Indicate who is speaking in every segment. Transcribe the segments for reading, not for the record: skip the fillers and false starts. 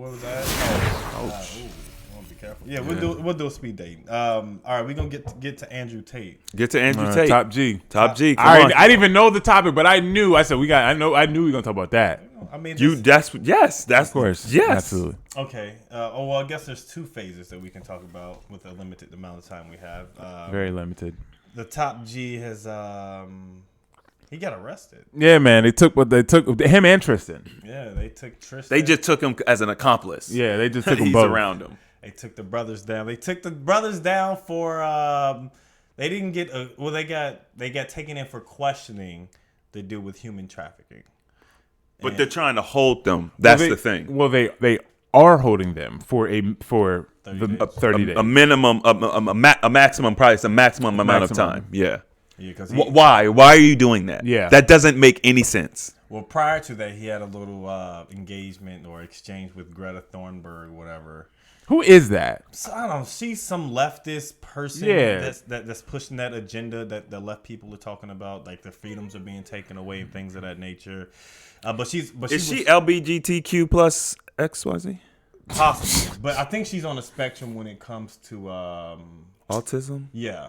Speaker 1: What was that? I want to be careful. Yeah, we'll do a speed date. All right, we're gonna get to Andrew Tate.
Speaker 2: Get to Andrew Tate.
Speaker 3: Top G.
Speaker 2: Top G.
Speaker 3: I didn't even know the topic, but I knew. I said I knew we were gonna talk about that.
Speaker 1: I mean,
Speaker 2: That's
Speaker 3: Of course.
Speaker 2: Yes.
Speaker 3: Absolutely.
Speaker 1: okay. Well, I guess there's two phases that we can talk about with the limited amount of time we have.
Speaker 3: Very limited.
Speaker 1: The Top G has he got arrested.
Speaker 3: Yeah, man. They took him and Tristan.
Speaker 1: Yeah, they took Tristan.
Speaker 2: They just took him as an accomplice.
Speaker 3: Yeah, they just took them
Speaker 2: He's
Speaker 3: both.
Speaker 2: around him.
Speaker 1: They took the brothers down. They took the brothers down for they didn't get they got taken in for questioning to do with human trafficking.
Speaker 2: But they're trying to hold them. That's the thing.
Speaker 3: Well, they are holding them for 30 days.
Speaker 2: A minimum, a maximum, probably it's a maximum amount of time. Yeah.
Speaker 1: Yeah, because
Speaker 2: Why? Why are you doing that?
Speaker 3: Yeah.
Speaker 2: That doesn't make any sense.
Speaker 1: well, prior to that, he had a little engagement or exchange with Greta Thunberg, whatever.
Speaker 3: Who is that?
Speaker 1: So, I don't know. She's some leftist person that's pushing that agenda that the left people are talking about, like their freedoms are being taken away and things of that nature. Is she
Speaker 2: LBGTQ plus XYZ?
Speaker 1: Possibly, but I think she's on the spectrum when it comes to
Speaker 2: Autism?
Speaker 1: yeah.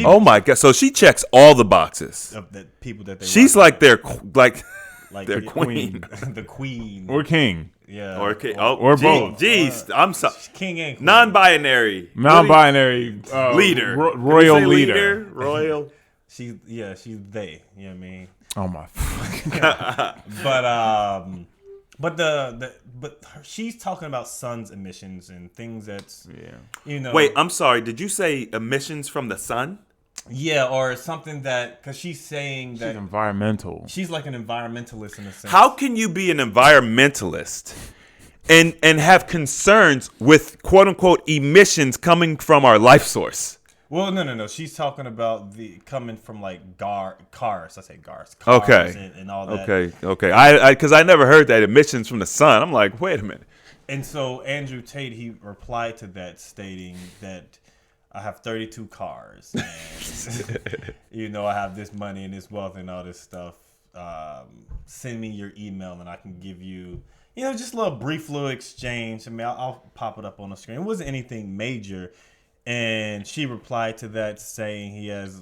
Speaker 2: Oh my God! So she checks all the boxes.
Speaker 1: Of the people that they
Speaker 2: She's
Speaker 1: like
Speaker 2: their their
Speaker 1: the
Speaker 2: queen.
Speaker 1: the queen
Speaker 3: Or king?
Speaker 1: yeah,
Speaker 2: Or
Speaker 3: both.
Speaker 2: Jeez, I'm sorry.
Speaker 1: king and queen.
Speaker 2: Non-binary.
Speaker 3: Non-binary
Speaker 2: Leader.
Speaker 3: royal
Speaker 2: Did you say
Speaker 3: leader.
Speaker 2: Royal.
Speaker 1: She's they. You know what I mean?
Speaker 3: Oh my!
Speaker 1: But she's talking about sun's emissions and things that's
Speaker 2: Wait, I'm sorry. Did you say emissions from the sun?
Speaker 1: Yeah, or something that because she's saying that
Speaker 3: She's environmental.
Speaker 1: she's like an environmentalist in a sense.
Speaker 2: How can you be an environmentalist and have concerns with quote unquote emissions coming from our life source?
Speaker 1: Well, no. She's talking about the coming from like cars. I say cars.
Speaker 2: Okay.
Speaker 1: And all that.
Speaker 2: Okay. I because I never heard that emissions from the sun. I'm like, wait a minute.
Speaker 1: And so Andrew Tate, he replied to that stating that I have 32 cars and I have this money and this wealth and all this stuff. Send me your email and I can give you, just a little brief little exchange. I mean, I'll pop it up on the screen. It wasn't anything major. And she replied to that saying he has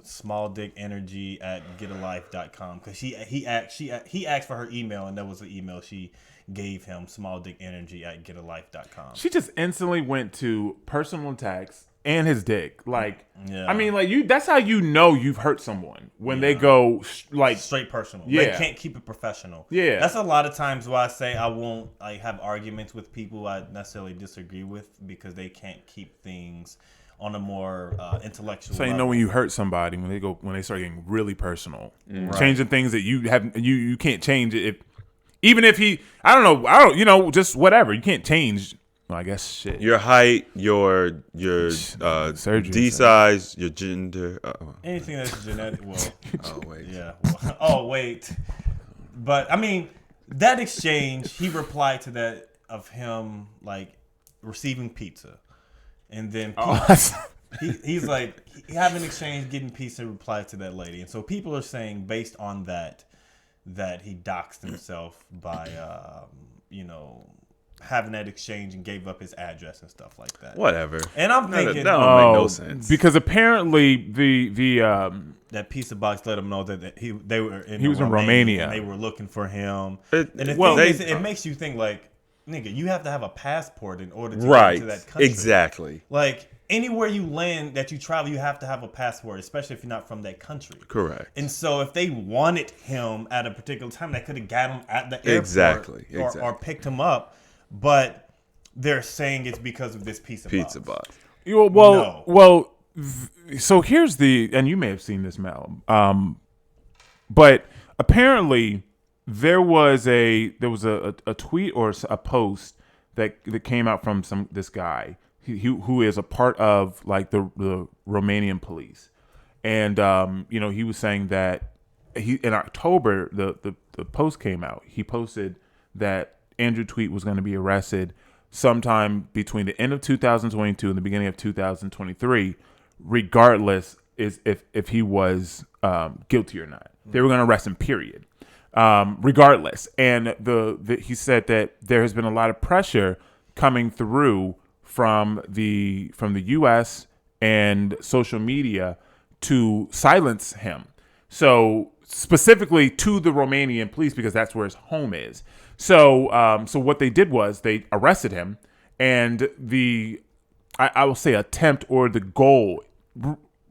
Speaker 1: small dick energy at getalife.com because he asked for her email and that was the email she gave him, small dick energy at getalife.com.
Speaker 3: She just instantly went to personal attacks and his dick. Like,
Speaker 1: yeah.
Speaker 3: I mean, like that's how you know you've hurt someone when they go like
Speaker 1: straight personal.
Speaker 3: Yeah.
Speaker 1: They can't keep it professional.
Speaker 3: Yeah.
Speaker 1: That's a lot of times why I say I won't have arguments with people I necessarily disagree with because they can't keep things on a more intellectual
Speaker 3: So you
Speaker 1: level.
Speaker 3: know when you hurt somebody when they start getting really personal,
Speaker 1: Right.
Speaker 3: changing things that you can't change it. Even if I don't know, just whatever. You can't change. Well, I guess shit.
Speaker 2: Your height, your
Speaker 3: Surgery,
Speaker 2: D size, your gender.
Speaker 1: Anything that's genetic. Well,
Speaker 2: Oh wait.
Speaker 1: yeah. Well, oh wait. But I mean, that exchange. He replied to that of him like receiving pizza, and then he's like having an exchange, getting pizza. Replied to that lady, and so people are saying based on that he doxed himself by having that exchange and gave up his address and stuff like that.
Speaker 2: Whatever.
Speaker 1: And I'm thinking
Speaker 2: that don't make no sense.
Speaker 3: Because apparently the
Speaker 1: that pizza box let him know that he was
Speaker 3: in Romania
Speaker 1: and they were looking for him.
Speaker 2: It
Speaker 1: Makes you think like, nigga, you have to have a passport in order to
Speaker 2: right.
Speaker 1: get into that country.
Speaker 2: Exactly.
Speaker 1: Like anywhere you land that you travel, you have to have a passport, especially if you're not from that country.
Speaker 2: Correct.
Speaker 1: And so if they wanted him at a particular time, they could have got him at the airport
Speaker 2: Exactly.
Speaker 1: or picked him up. But they're saying it's because of this pizza box.
Speaker 3: Well, so here's and you may have seen this, Mel. But apparently there was a tweet or a post that came out from this guy who is a part of like the Romanian police, and he was saying that in October the post came out. He posted that Andrew Tate was going to be arrested sometime between the end of 2022 and the beginning of 2023, regardless if he was guilty or not. They were going to arrest him, period. regardless. And he said that there has been a lot of pressure coming through from the U.S. and social media to silence him. So specifically to the Romanian police, because that's where his home is. So so what they did was they arrested him, and I will say attempt or the goal,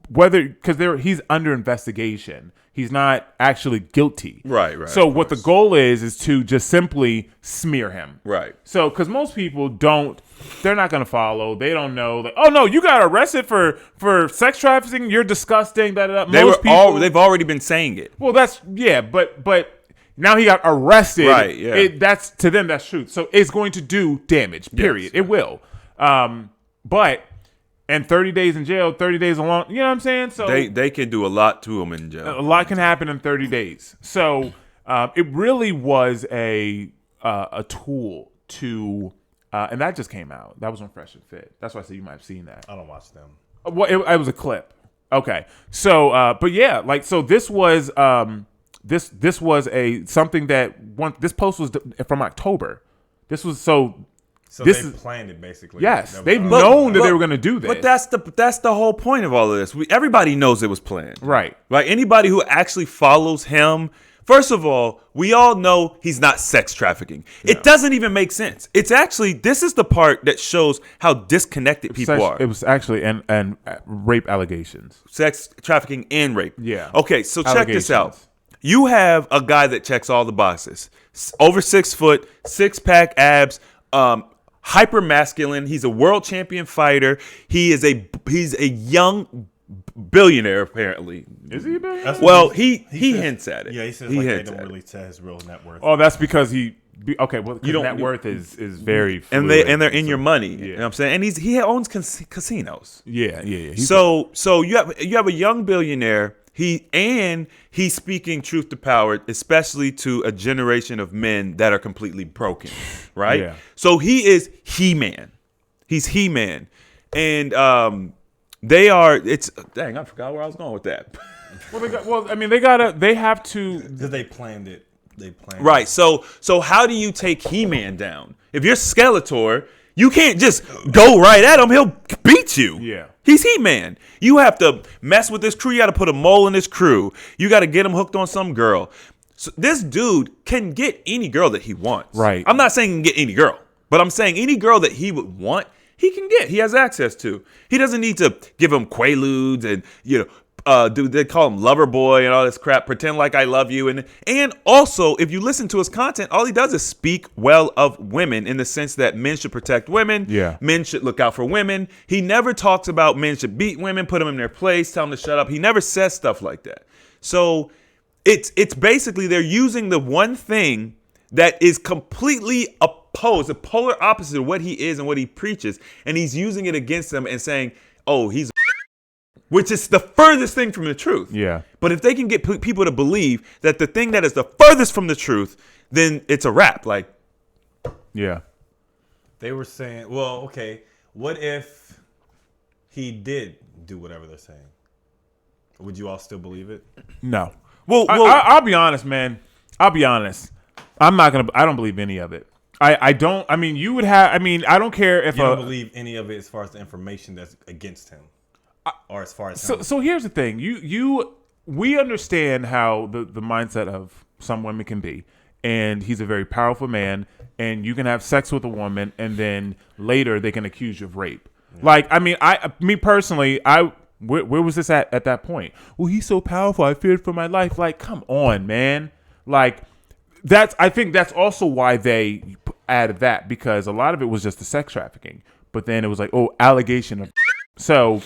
Speaker 3: whether because he's under investigation. He's not actually guilty.
Speaker 2: Right.
Speaker 3: So what the goal is to just simply smear him.
Speaker 2: Right.
Speaker 3: So because most people they're not going to follow. They don't know. Like, oh no, you got arrested for sex trafficking. You're disgusting.
Speaker 2: They've already been saying it.
Speaker 3: Well, but now he got arrested.
Speaker 2: Right. Yeah.
Speaker 3: That's to them. That's truth. So it's going to do damage. Period. Yes. It will. But. And 30 days in jail, 30 days alone. You know what I'm saying? So
Speaker 2: they can do a lot to him in jail.
Speaker 3: A lot can happen in 30 days. So it really was a tool to, and that just came out. That was on Fresh and Fit. That's why I said you might have seen that.
Speaker 1: I don't watch them.
Speaker 3: Well, it was a clip. Okay. So, but yeah, like so. This was this was something that this post was from October. This was so.
Speaker 1: So they planned it basically.
Speaker 3: Yes, they've known that they were going to do this.
Speaker 2: But that's the whole point of all of this. Everybody knows it was planned.
Speaker 3: Right.
Speaker 2: Like anybody who actually follows him, first of all, we all know he's not sex trafficking. Yeah. It doesn't even make sense. It's actually, this is the part that shows how disconnected people are.
Speaker 3: It was actually and rape allegations.
Speaker 2: Sex trafficking and rape.
Speaker 3: Yeah.
Speaker 2: Okay, so check this out. You have a guy that checks all the boxes. Over 6 foot, 6-pack abs, hyper masculine. He's a world champion fighter. He's a young billionaire apparently.
Speaker 3: Is he a billionaire?
Speaker 2: Well, he hints at it.
Speaker 1: Yeah, he says they don't really say his real net worth.
Speaker 3: Oh, that's because net worth is very
Speaker 2: fluid. and they're in your money. Yeah. You know what I'm saying? And he owns casinos.
Speaker 3: Yeah.
Speaker 2: So you have a young billionaire. He's speaking truth to power, especially to a generation of men that are completely broken, right?
Speaker 3: Yeah.
Speaker 2: So he is HeMan. He's HeMan. And they are, dang, I forgot where I was going with that.
Speaker 3: They have to.
Speaker 1: Because they planned it.
Speaker 2: Right. So how do you take HeMan down? If you're Skeletor, you can't just go right at him. He'll beat you.
Speaker 3: Yeah.
Speaker 2: He's HeMan. You have to mess with this crew. You got to put a mole in this crew. You got to get him hooked on some girl. So this dude can get any girl that he wants.
Speaker 3: Right.
Speaker 2: I'm not saying he can get any girl, but I'm saying any girl that he would want, he can get. He has access to. He doesn't need to give him Quaaludes and, they call him lover boy and all this crap, pretend like I love you. And also, if you listen to his content, all he does is speak well of women in the sense that men should protect women.
Speaker 3: Yeah.
Speaker 2: Men should look out for women. He never talks about men should beat women, put them in their place, tell them to shut up. He never says stuff like that. So it's basically they're using the one thing that is completely opposed, the polar opposite of what he is and what he preaches. And he's using it against them and saying, oh, he's which is the furthest thing from the truth.
Speaker 3: Yeah.
Speaker 2: But if they can get people to believe that the thing that is the furthest from the truth, then it's a wrap. Like,
Speaker 3: yeah.
Speaker 1: They were saying, well, okay, what if he did do whatever they're saying? Would you all still believe it?
Speaker 3: No. Well, I'll be honest, man. I'll be honest. I don't believe any of it. I don't. I mean, you would have. I mean, I don't care if
Speaker 1: you don't believe any of it as far as the information that's against him. Or as far as
Speaker 3: so here's the thing. We understand how the mindset of some women can be, and he's a very powerful man, and you can have sex with a woman and then later they can accuse you of rape. Yeah. Like, I mean, me personally, where was this at that point? Well, he's so powerful, I feared for my life. Like, come on, man. Like, I think that's also why they added that, because a lot of it was just the sex trafficking, but then it was like, oh, allegation of so.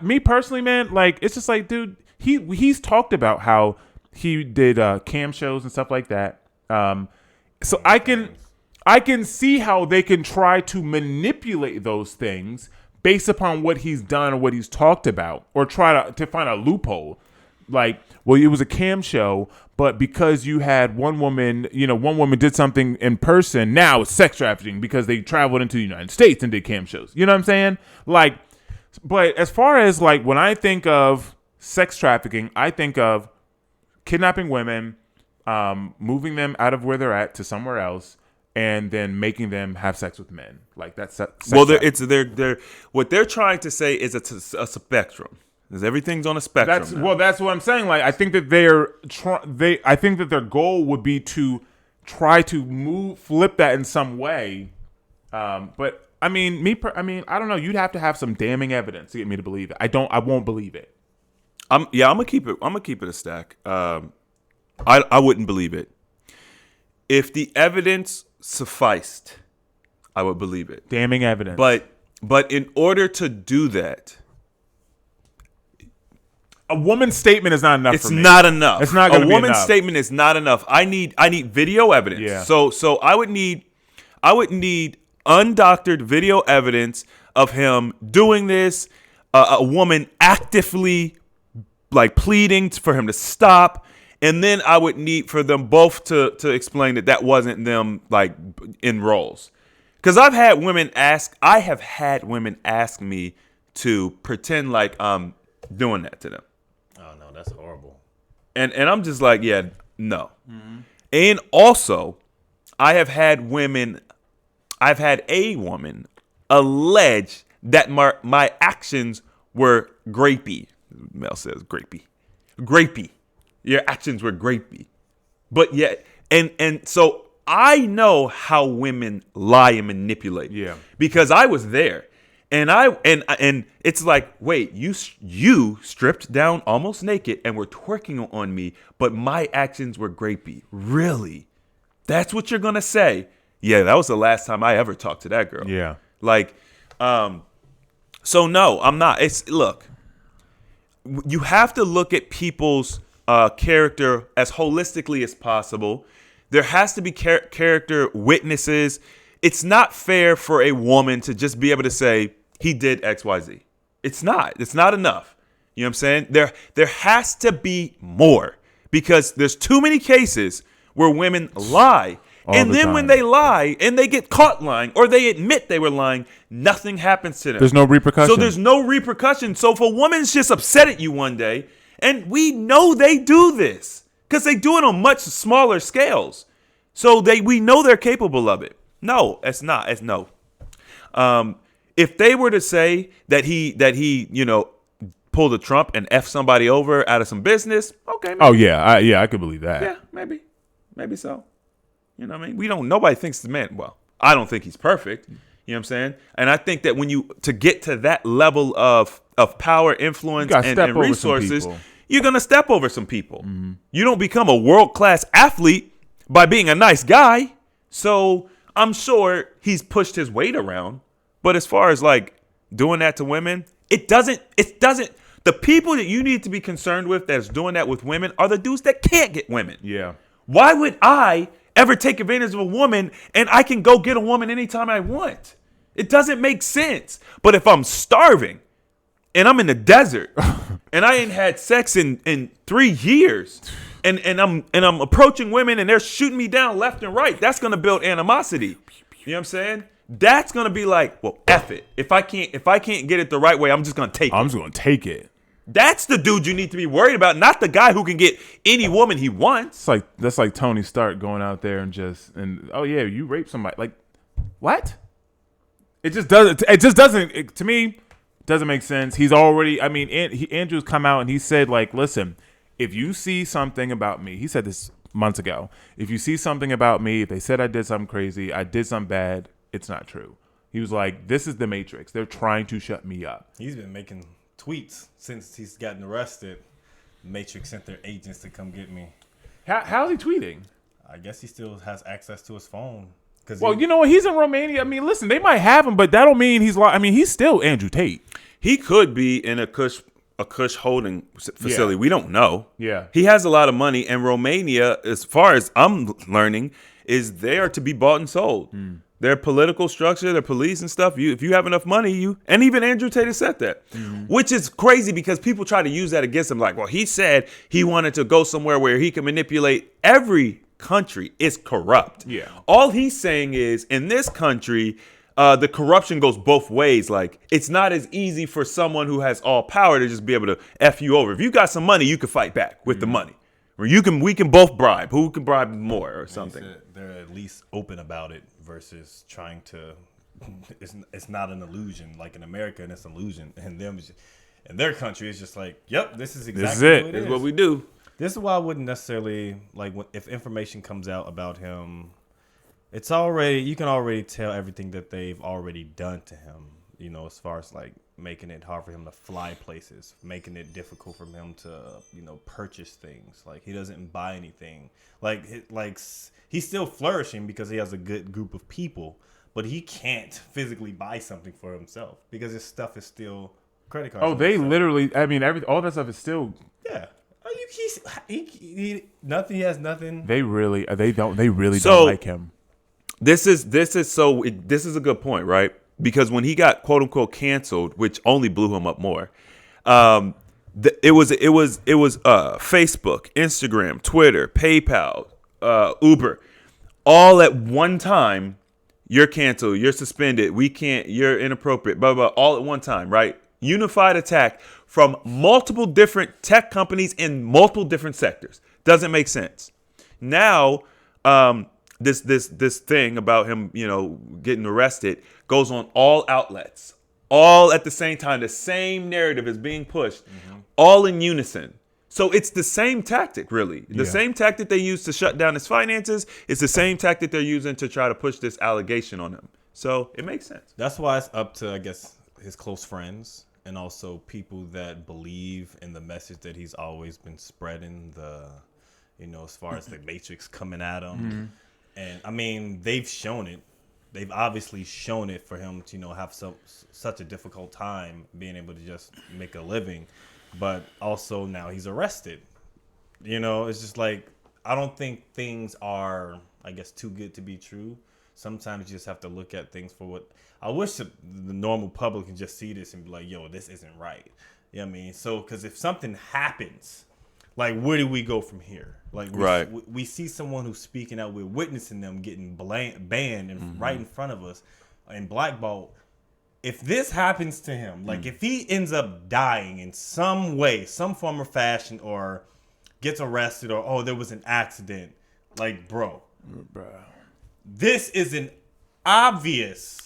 Speaker 3: Me personally, man, like, it's just like, dude, he's talked about how he did cam shows and stuff like that. So I can see how they can try to manipulate those things based upon what he's done or what he's talked about, or try to find a loophole. Like, well, it was a cam show, but because you had one woman did something in person, now it's sex trafficking because they traveled into the United States and did cam shows. You know what I'm saying? Like, but as far as like when I think of sex trafficking, I think of kidnapping women, moving them out of where they're at to somewhere else, and then making them have sex with men. Like that's
Speaker 2: well, they're what they're trying to say is it's a spectrum. Because everything's on a spectrum.
Speaker 3: That's what I'm saying. Like I think that I think that their goal would be to try to flip that in some way. But I mean, I don't know. You'd have to have some damning evidence to get me to believe it. I won't believe it.
Speaker 2: I'm gonna keep it a stack. I wouldn't believe it. If the evidence sufficed, I would believe it.
Speaker 3: Damning evidence.
Speaker 2: But in order to do that,
Speaker 3: a woman's statement is not enough.
Speaker 2: It's not enough.
Speaker 3: It's not going to be enough.
Speaker 2: A woman's statement is not enough. I need video evidence.
Speaker 3: Yeah.
Speaker 2: So I would need undoctored video evidence of him doing this. A woman actively like pleading for him to stop. And then I would need for them both to explain that wasn't them like in roles. Because I have had women ask me to pretend like I'm doing that to them.
Speaker 1: Oh no, that's horrible.
Speaker 2: And I'm just like, yeah, no. Mm-hmm. And also, I've had a woman allege that my actions were grapey. Mel says grapey. Grapey. Your actions were grapey. But yet, and so I know how women lie and manipulate.
Speaker 3: Yeah.
Speaker 2: Because I was there. And it's like, wait, you stripped down almost naked and were twerking on me, but my actions were grapey. Really? That's what you're going to say? Yeah, that was the last time I ever talked to that girl.
Speaker 3: Yeah.
Speaker 2: Like, so no, I'm not. Look, you have to look at people's character as holistically as possible. There has to be character witnesses. It's not fair for a woman to just be able to say he did XYZ. It's not enough. You know what I'm saying? There has to be more because there's too many cases where women lie. And then when they lie and they get caught lying or they admit they were lying, nothing happens to them.
Speaker 3: There's no repercussion.
Speaker 2: So there's no repercussion. So if a woman's just upset at you one day, and we know they do this because they do it on much smaller scales. So we know they're capable of it. No, it's not. It's no. If they were to say that he pulled a Trump and F somebody over out of some business, okay. Maybe.
Speaker 3: Oh yeah, I could believe that.
Speaker 2: Yeah, maybe so. You know what I mean? Nobody thinks the man. Well, I don't think he's perfect. You know what I'm saying? And I think that to get to that level of power, influence, and resources, you're gonna step over some people. Mm-hmm. You don't become a world-class athlete by being a nice guy. So I'm sure he's pushed his weight around. But as far as like doing that to women, it doesn't. The people that you need to be concerned with that's doing that with women are the dudes that can't get women.
Speaker 3: Yeah.
Speaker 2: Why would I ever take advantage of a woman and I can go get a woman anytime I want? It doesn't make sense. But if I'm starving and I'm in the desert and I ain't had sex in 3 years and I'm approaching women and they're shooting me down left and right, that's gonna build animosity. You know what I'm saying? That's gonna be like, well, F it. If I can't get it the right way, I'm just gonna take it.
Speaker 3: I'm just gonna take it.
Speaker 2: That's the dude you need to be worried about, not the guy who can get any woman he wants.
Speaker 3: That's like Tony Stark going out there and oh yeah, you raped somebody. Like, what? It just doesn't. To me, doesn't make sense. He's already. I mean, Andrew's come out and he said like, listen, if you see something about me, he said this months ago. If you see something about me, if they said I did something crazy, I did something bad, it's not true. He was like, this is the Matrix. They're trying to shut me up.
Speaker 1: He's been making tweets since he's gotten arrested. Matrix sent their agents to come get me.
Speaker 3: How's he tweeting?
Speaker 1: I guess he still has access to his phone.
Speaker 3: Well, you know, he's in Romania. I mean, listen, they might have him, but that don't mean he's like. I mean, he's still Andrew Tate.
Speaker 2: He could be in a Kush holding facility.
Speaker 3: Yeah.
Speaker 2: We don't know.
Speaker 3: Yeah,
Speaker 2: he has a lot of money, and Romania, as far as I'm learning, is there to be bought and sold. Their political structure, their police and stuff. If you have enough money, and even Andrew Tate has said that, which is crazy because people try to use that against him. Like, well, he said he wanted to go somewhere where he can manipulate. Every country is corrupt.
Speaker 3: Yeah.
Speaker 2: All he's saying is in this country, the corruption goes both ways. Like, it's not as easy for someone who has all power to just be able to F you over. If you got some money, you can fight back with the money. Or we can both bribe. Who can bribe more or something?
Speaker 1: They're at least open about it versus trying to. It's not an illusion. Like in America, it's an illusion, and them in their country, it's just like, yep, this is exactly what it is.
Speaker 2: This is what we do.
Speaker 1: This is why I wouldn't necessarily like if information comes out about him. It's already you can already tell everything that they've already done to him. You know, as far as like making it hard for him to fly places, making it difficult for him to purchase things. Like he doesn't buy anything. Like he's still flourishing because he has a good group of people, but he can't physically buy something for himself because his stuff is still credit card.
Speaker 3: Oh, they literally. I mean, all that stuff is still.
Speaker 1: Yeah. He nothing. He has nothing.
Speaker 3: They really don't like him.
Speaker 2: This is a good point, right? Because when he got quote unquote canceled, which only blew him up more, it was Facebook, Instagram, Twitter, PayPal, Uber, all at one time. You're canceled. You're suspended. You're inappropriate. Blah blah. All at one time, right? Unified attack from multiple different tech companies in multiple different sectors. Doesn't make sense. Now, this thing about him, getting arrested goes on all outlets, all at the same time. The same narrative is being pushed, all in unison. So it's the same tactic, really. The same tactic they used to shut down his finances. It's the same tactic they're using to try to push this allegation on him. So it makes sense.
Speaker 1: That's why it's up to, I guess, his close friends and also people that believe in the message that he's always been spreading, as far as the Matrix coming at him. And I mean, they've shown it. They've obviously shown it for him to, have such a difficult time being able to just make a living. But also now he's arrested. It's just like, I don't think things are, I guess, too good to be true. Sometimes you just have to look at things for what. I wish the normal public can just see this and be like, yo, this isn't right. You know what I mean? So, because if something happens, like, where do we go from here? Like, we see someone who's speaking out. We're witnessing them getting banned and right in front of us and blackballed. If this happens to him, like if he ends up dying in some way, some form or fashion, or gets arrested, or there was an accident, like bro, this is an obvious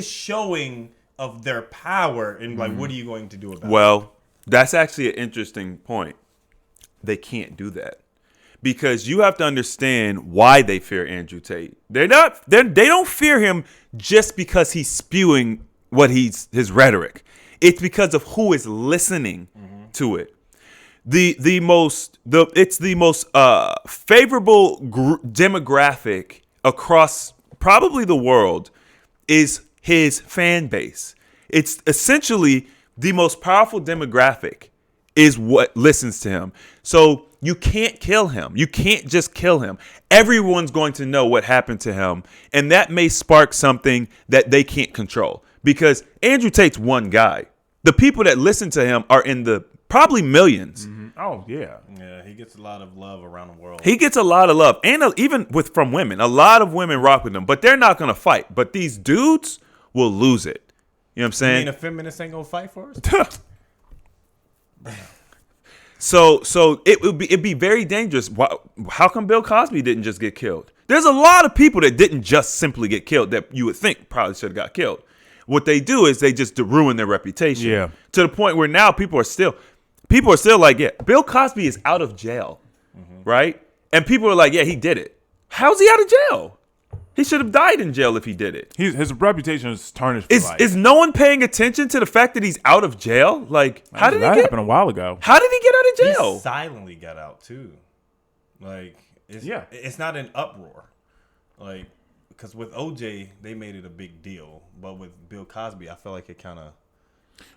Speaker 1: showing of their power, and like, what are you going to do about it?
Speaker 2: Well, that's actually an interesting point. They can't do that. Because you have to understand why they fear Andrew Tate. They don't fear him just because he's spewing his rhetoric. It's because of who is listening to it. It's the most favorable demographic across probably the world is his fan base. It's essentially the most powerful demographic is what listens to him. So you can't kill him. You can't just kill him. Everyone's going to know what happened to him. And that may spark something that they can't control. Because Andrew Tate's one guy. The people that listen to him are in the probably millions.
Speaker 3: Oh, yeah.
Speaker 1: Yeah, he gets a lot of love around the world.
Speaker 2: He gets a lot of love. And even from women. A lot of women rock with him. But they're not going to fight. But these dudes will lose it. You know what I'm saying?
Speaker 1: You mean a feminist ain't going to fight for us?
Speaker 2: So it'd be very dangerous. How come Bill Cosby didn't just get killed? There's a lot of people that didn't just simply get killed that you would think probably should have got killed. What they do is they just ruin their reputation.
Speaker 3: Yeah.
Speaker 2: To the point where now people are still like, yeah, Bill Cosby is out of jail, right? And people are like, yeah, he did it. How's he out of jail? He should have died in jail if he did it.
Speaker 3: His reputation is tarnished for life.
Speaker 2: Is no one paying attention to the fact that he's out of jail? Like, how did
Speaker 3: that happened a while ago?
Speaker 2: How did he get out of jail?
Speaker 1: He silently got out too. Like, it's not an uproar. Like, because with OJ they made it a big deal, but with Bill Cosby, I feel like it kind of.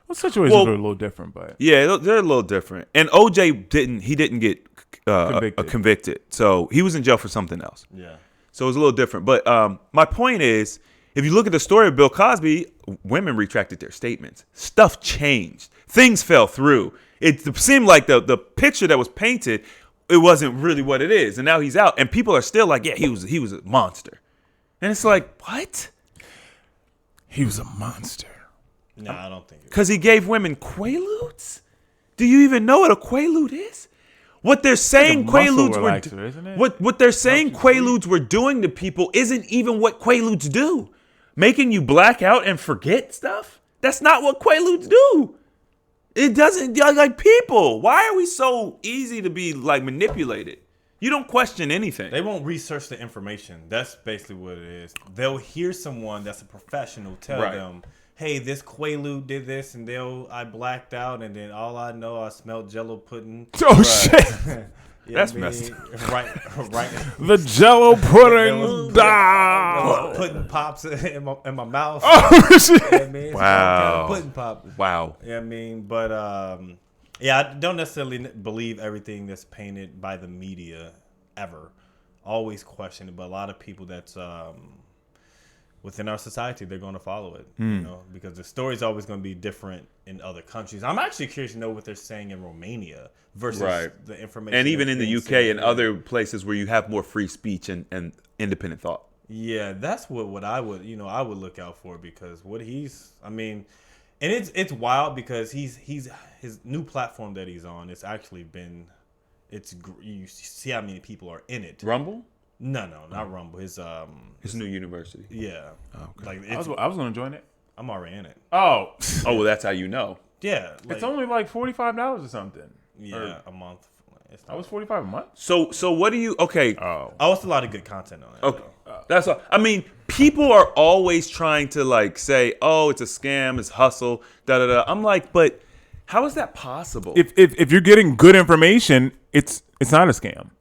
Speaker 3: Well, situations are a little different, but
Speaker 2: yeah, they're a little different. And OJ didn't get convicted, so he was in jail for something else.
Speaker 1: Yeah.
Speaker 2: So it was a little different. But my point is, if you look at the story of Bill Cosby, women retracted their statements. Stuff changed. Things fell through. It seemed like the picture that was painted, it wasn't really what it is. And now he's out. And people are still like, yeah, he was a monster. And it's like, what?
Speaker 3: He was a monster.
Speaker 1: No, I don't think it was.
Speaker 2: Because he gave women Quaaludes? Do you even know what a Quaalude is? What they're saying Quaaludes
Speaker 3: relaxer, isn't it?
Speaker 2: What they're saying Quaaludes were doing to people isn't even what Quaaludes do. Making you black out and forget stuff? That's not what Quaaludes do. It doesn't, like, people. Why are we so easy to be, like, manipulated? You don't question anything.
Speaker 1: They won't research the information. That's basically what it is. They'll hear someone that's a professional tell them, hey, this Quaalude did this, and I blacked out, and then all I know, I smelled Jello pudding.
Speaker 3: Oh, shit.
Speaker 2: That's messed up.
Speaker 1: Right.
Speaker 3: The Jello pudding.
Speaker 1: Pudding pops in my mouth.
Speaker 3: Oh, shit.
Speaker 1: You know what I mean?
Speaker 2: Wow.
Speaker 1: Pudding pop.
Speaker 2: Wow.
Speaker 1: Yeah, I mean, but yeah, I don't necessarily believe everything that's painted by the media ever. Always question it, but a lot of people that's within our society, they're going to follow it, you know, because the story's always going to be different in other countries. I'm actually curious to know what they're saying in Romania versus the information.
Speaker 2: And even in the UK and other places where you have more free speech and independent thought.
Speaker 1: Yeah, that's what I would, I would look out for, because and it's wild because his new platform that he's on, it's actually been, you see how many people are in it.
Speaker 2: Rumble?
Speaker 1: No, not Rumble. His
Speaker 2: new university.
Speaker 1: Yeah.
Speaker 2: Oh, okay.
Speaker 1: Like
Speaker 3: I was going to join it.
Speaker 1: I'm already in it.
Speaker 3: Oh.
Speaker 2: Oh, well, that's how you know.
Speaker 1: Yeah.
Speaker 3: It's only like $45 or something.
Speaker 1: Yeah, a month.
Speaker 3: I was $45 a month.
Speaker 2: So what do you? Okay.
Speaker 3: Oh,
Speaker 1: it's a lot of good content on it.
Speaker 2: Okay. That's all. I mean, people are always trying to, like, say, "Oh, it's a scam, it's hustle." Da da da. I'm like, but how is that possible?
Speaker 3: if you're getting good information, it's not a scam.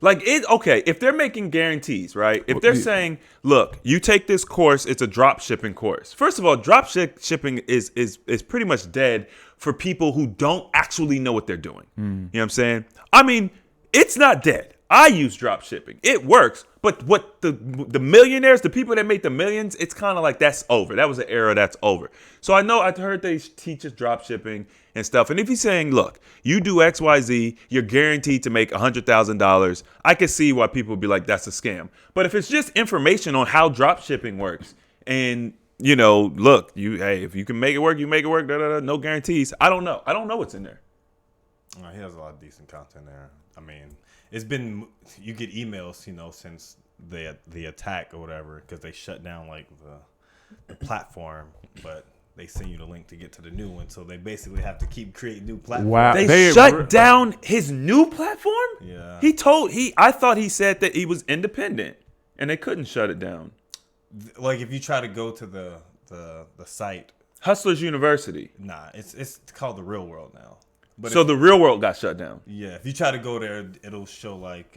Speaker 2: Like, if they're making guarantees, right? If they're saying, look, you take this course, it's a drop shipping course. First of all, drop shipping is pretty much dead for people who don't actually know what they're doing. You know what I'm saying? I mean, it's not dead. I use drop shipping. It works. But what the millionaires, the people that make the millions, it's kind of like that's over. That was an era that's over. So I heard they teach us drop shipping and stuff. And if he's saying, look, you do X, Y, Z, you're guaranteed to make $100,000. I can see why people would be like, that's a scam. But if it's just information on how drop shipping works and, look, if you can make it work, you make it work, no guarantees. I don't know. I don't know what's in there.
Speaker 1: He has a lot of decent content there. I mean, you get emails, since the attack or whatever, because they shut down like the platform, but they send you the link to get to the new one. So they basically have to keep creating new platforms.
Speaker 3: Wow.
Speaker 2: They shut down his new platform?
Speaker 1: Yeah.
Speaker 2: I thought he said that he was independent and they couldn't shut it down.
Speaker 1: Like if you try to go to the site,
Speaker 2: Hustlers University.
Speaker 1: Nah, it's called The Real World now. But
Speaker 2: so the Real World got shut down.
Speaker 1: Yeah, if you try to go there, it'll show like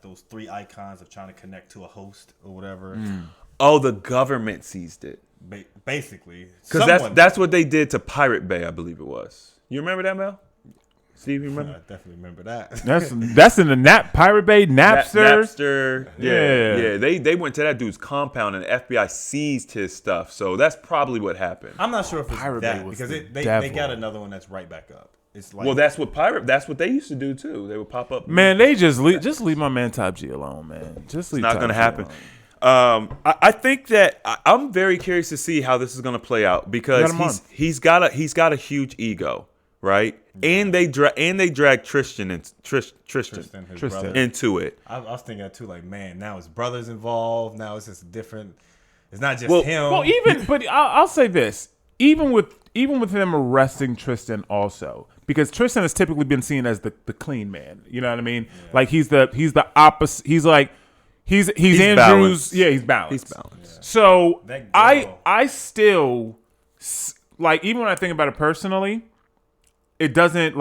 Speaker 1: those three icons of trying to connect to a host or whatever.
Speaker 2: Oh, the government seized it.
Speaker 1: Basically,
Speaker 2: because that's what they did to Pirate Bay, I believe it was. You remember that, Mel? Steve, you remember?
Speaker 1: I definitely remember that.
Speaker 3: That's in the Pirate Bay,
Speaker 2: Napster. Yeah. They went to that dude's compound and the FBI seized his stuff. So that's probably what happened.
Speaker 1: I'm not sure if it's
Speaker 3: Pirate
Speaker 1: that
Speaker 3: Bay was
Speaker 1: because
Speaker 3: the
Speaker 1: they got another one that's right back up. It's like,
Speaker 2: well, that's what they used to do too. They would pop up.
Speaker 3: Man, they just leave my man Top G alone, man. Just leave.
Speaker 2: It's not going to happen. I think that I'm very curious to see how this is going to play out because he's got a huge ego, right? And they drag Tristan into it.
Speaker 1: I was thinking that too. Like, man, now his brother's involved. Now it's just different. It's not just him.
Speaker 3: Well, but I'll say this: even with him arresting Tristan, also because Tristan has typically been seen as the clean man. You know what I mean? Yeah. Like he's the opposite. He's like. He's Andrew's.
Speaker 2: Balanced.
Speaker 3: Yeah, he's balanced.
Speaker 2: He's balanced.
Speaker 3: Yeah. So I still like, even when I think about it personally, it doesn't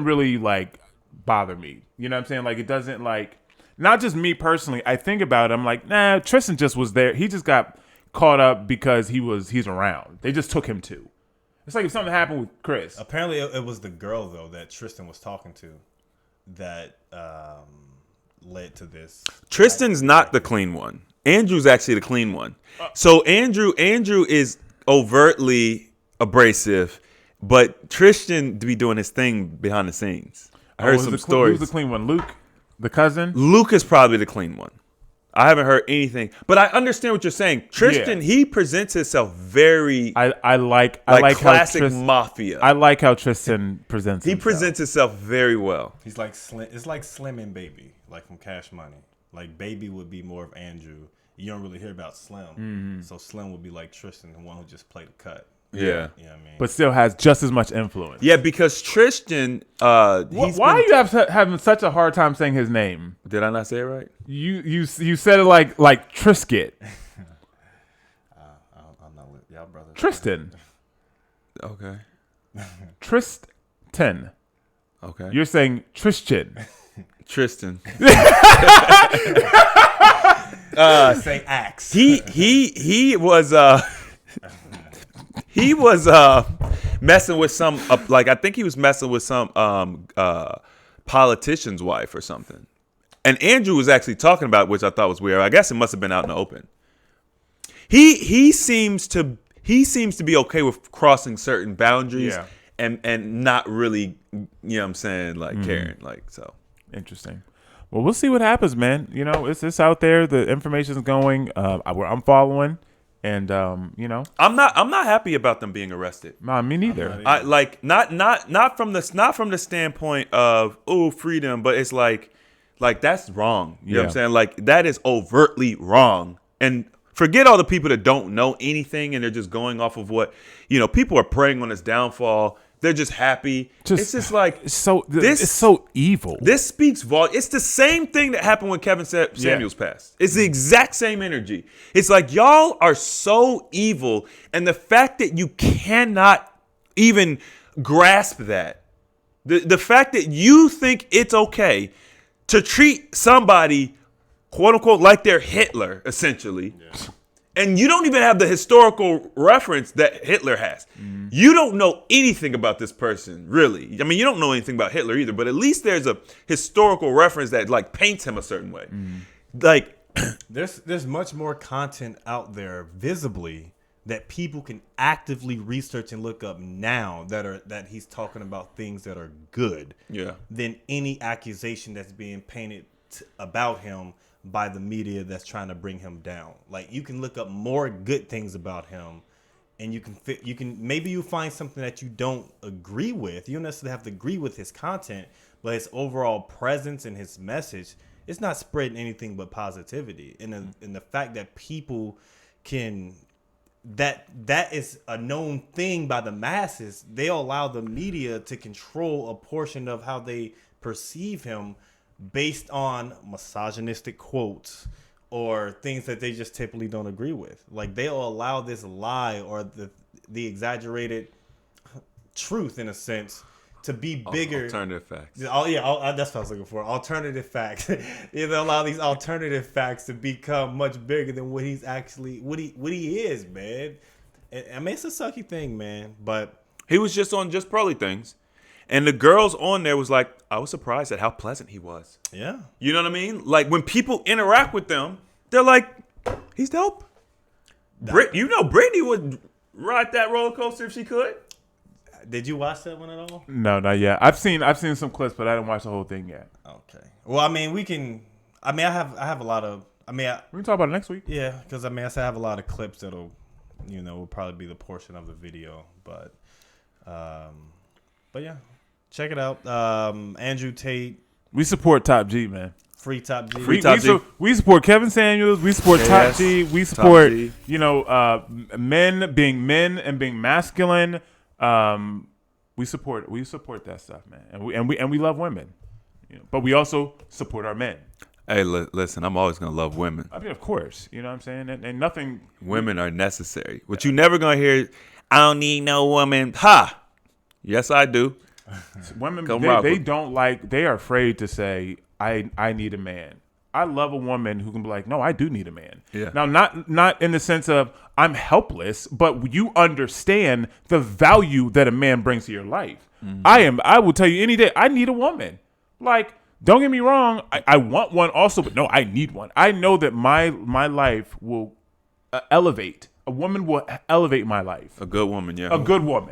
Speaker 3: really like bother me. You know what I'm saying? Like it doesn't like, not just me personally. I think about it. I'm like, nah, Tristan just was there. He just got caught up because he's around. They just took him too. It's like if something happened with Chris.
Speaker 1: Apparently, it was the girl though that Tristan was talking to that. Led to this.
Speaker 2: Tristan's not the clean one. Andrew's actually the clean one. So Andrew is overtly abrasive, but Tristan to be doing his thing behind the scenes. I heard some stories.
Speaker 3: Who's the clean one? Luke, the cousin?
Speaker 2: Luke is probably the clean one. I haven't heard anything, but I understand what you're saying. Tristan, he presents himself very
Speaker 3: I like
Speaker 2: classic
Speaker 3: how
Speaker 2: mafia.
Speaker 3: I like how Tristan presents.
Speaker 2: He presents himself very well.
Speaker 1: He's like Slim. It's like Slim and Baby, like from Cash Money. Like Baby would be more of Andrew. You don't really hear about Slim, so Slim would be like Tristan, the one who just played the cut.
Speaker 2: Yeah.
Speaker 1: You know what I mean?
Speaker 3: but still has just as much influence.
Speaker 2: Yeah, because Tristan,
Speaker 3: Why are you having such a hard time saying his name?
Speaker 2: Did I not say it right?
Speaker 3: You said it like Trisket.
Speaker 1: I'm not with y'all, brother.
Speaker 3: Tristan.
Speaker 2: Okay.
Speaker 3: Tristan.
Speaker 2: Okay.
Speaker 3: You're saying Tristan.
Speaker 2: Tristan.
Speaker 1: Say axe.
Speaker 2: He was messing with some I think he was messing with some politician's wife or something. And Andrew was actually talking about it, which I thought was weird. I guess it must have been out in the open. He seems to be okay with crossing certain boundaries and not really, you know what I'm saying, like caring, like so.
Speaker 3: Interesting. Well, we'll see what happens, man. You know, it's out there. The information's going. I'm following, and you know,
Speaker 2: I'm not happy about them being arrested.
Speaker 3: nah, me neither.
Speaker 2: I like not from the standpoint of freedom, but it's like that's wrong. You know what I'm saying? Like that is overtly wrong. And forget all the people that don't know anything and they're just going off of what, you know, people are preying on his downfall. They're just happy. It's just like
Speaker 3: it's so evil.
Speaker 2: This speaks volume. It's the same thing that happened when Kevin Samuels passed. It's the exact same energy. It's like y'all are so evil, and the fact that you cannot even grasp that, the fact that you think it's okay to treat somebody, quote unquote, like they're Hitler, essentially. Yeah. And you don't even have the historical reference that Hitler has. Mm. You don't know anything about this person, really. I mean, you don't know anything about Hitler either, but at least there's a historical reference that like paints him a certain way. Mm. Like
Speaker 1: there's much more content out there visibly that people can actively research and look up now that he's talking about things that are good.
Speaker 2: Yeah.
Speaker 1: Than any accusation that's being painted about him by the media that's trying to bring him down. Like you can look up more good things about him, and you can maybe you find something that you don't agree with. You don't necessarily have to agree with his content, but his overall presence and his message, it's not spreading anything but positivity. And the fact that people can that is a known thing by the masses, they'll allow the media to control a portion of how they perceive him based on misogynistic quotes or things that they just typically don't agree with. Like they'll allow this lie or the exaggerated truth, in a sense, to be bigger.
Speaker 2: Alternative facts.
Speaker 1: Oh yeah, that's what I was looking for. Alternative facts. They'll allow these alternative facts to become much bigger than what he's actually what he is, man. I mean, it's a sucky thing, man. But
Speaker 2: he was just on Just Pearly Things. And the girls on there was like, I was surprised at how pleasant he was.
Speaker 1: Yeah.
Speaker 2: You know what I mean? Like when people interact with them, they're like, he's dope. You know, Brittany would ride that roller coaster if she could.
Speaker 1: Did you watch that one at all?
Speaker 3: No, not yet. I've seen some clips, but I didn't watch the whole thing yet.
Speaker 1: Okay. Well, I mean, I have a lot of. We
Speaker 3: can talk about it next week.
Speaker 1: Yeah, because I have a lot of clips that'll, will probably be the portion of the video, but yeah, check it out. Andrew Tate.
Speaker 3: We support Top G, man.
Speaker 1: Free Top G.
Speaker 3: We support Kevin Samuels. We support Top G. We support men being men and being masculine. We support that stuff, man. And we love women, but we also support our men.
Speaker 2: Hey, listen, I'm always gonna love women.
Speaker 3: I mean, of course, you know what I'm saying, and nothing.
Speaker 2: Women are necessary. What you never gonna hear, I don't need no woman. Ha! Yes, I do.
Speaker 3: Women, they are afraid to say, I need a man. I love a woman who can be like, no, I do need a man.
Speaker 2: Yeah.
Speaker 3: Now, not in the sense of I'm helpless, but you understand the value that a man brings to your life. Mm-hmm. I will tell you any day, I need a woman. Like, don't get me wrong, I want one also, but no, I need one. I know that my life will elevate. A woman will elevate my life.
Speaker 2: A good woman, yeah.
Speaker 3: A good woman.